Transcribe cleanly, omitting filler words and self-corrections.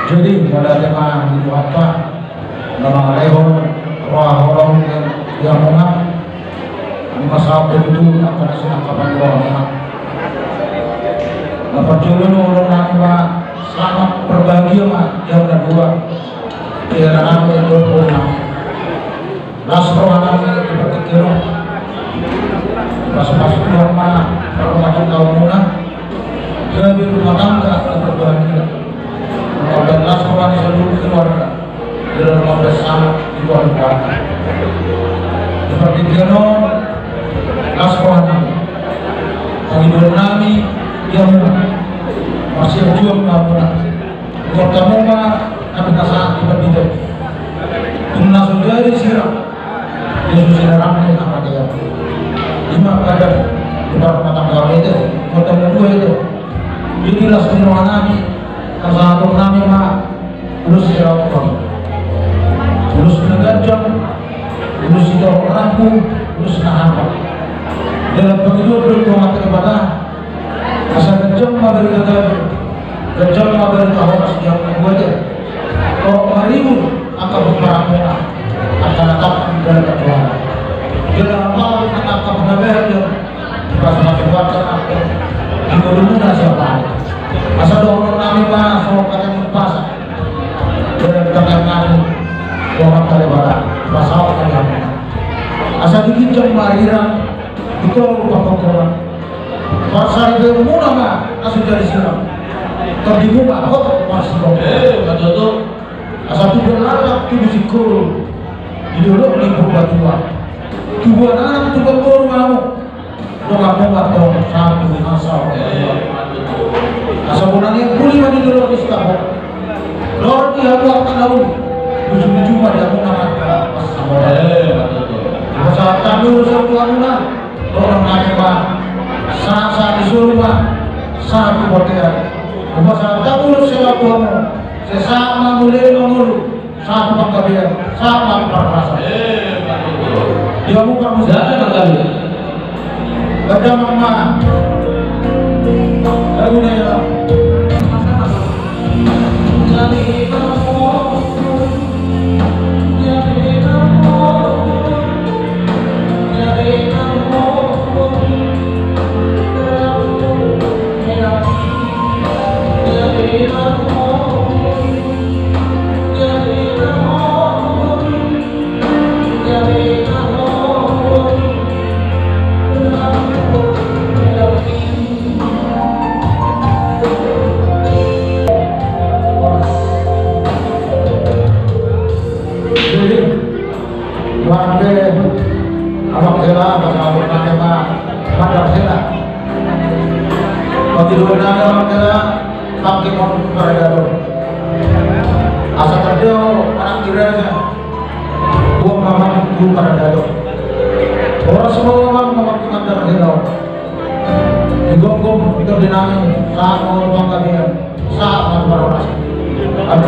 Jadi pada tema itu apa? Nama lehon roh orang yang menang masalah itu akan senangkapan orang. Dapat jodoh orang nama selamat berbahagia mah yang kedua. Kira nama itu pun Lasro anak seperti kira pas keluar mana rumah tahun muna jadi rumah tangga berbahagia. 15 orang di seluruh keluarga dan 15 anak di luar keluarga seperti kira Lasro anak hidup nami yang masih berjuang muna bertemu mah kami kasih diperdidak Tunna sudari sirah Yesus ramai apa dia? 5 kadar di rumah tangga itu, bertemu dua itu. Inilah semua nabi, satu nabi mah lulus siapapun, lulus negajam, lulus itu rampung, lulus nahapa. Dalam begitu berdoa kepada asal kejam dari negajam, kejam dari tahun yang membuatnya. Kalau marimu akan berperang akan datang dari ketuaan. Bila Allah akan mengabarkan pas-pas waktu aku dulu siapa? Asal orang kami pas kata pas dan kata kami orang kali barat pasal kami. Asal dikincang mariran itu apa-apa. Pasal itu murah mah asal dari siram. Terdibuka kok masih betul tu. Asal tu berlapak tu disikul. Dulu ni berbuat dua anak tu berbohong kamu dong atau satu asal bunanya pulih mandi dulu di sekolah lor dia buat tahu cuma dia mau nak masa kami urusan tuanan orang nanya saat disuruh saat hotel masa kami urusan kamu sesama mulai ngomong saat pengkabian saat perasaan dia bukan musyawarah kali. Baca mama. Lagu dia. Jadi kamu, jadi kamu, jadi kamu, jadi kamu. Asa terjauh anak kiranya buang mamang dulu pada dado orang semua mamang memaktikan darah hilau digonggong itu dinami saat mau bangga dia saat mau berorasi ada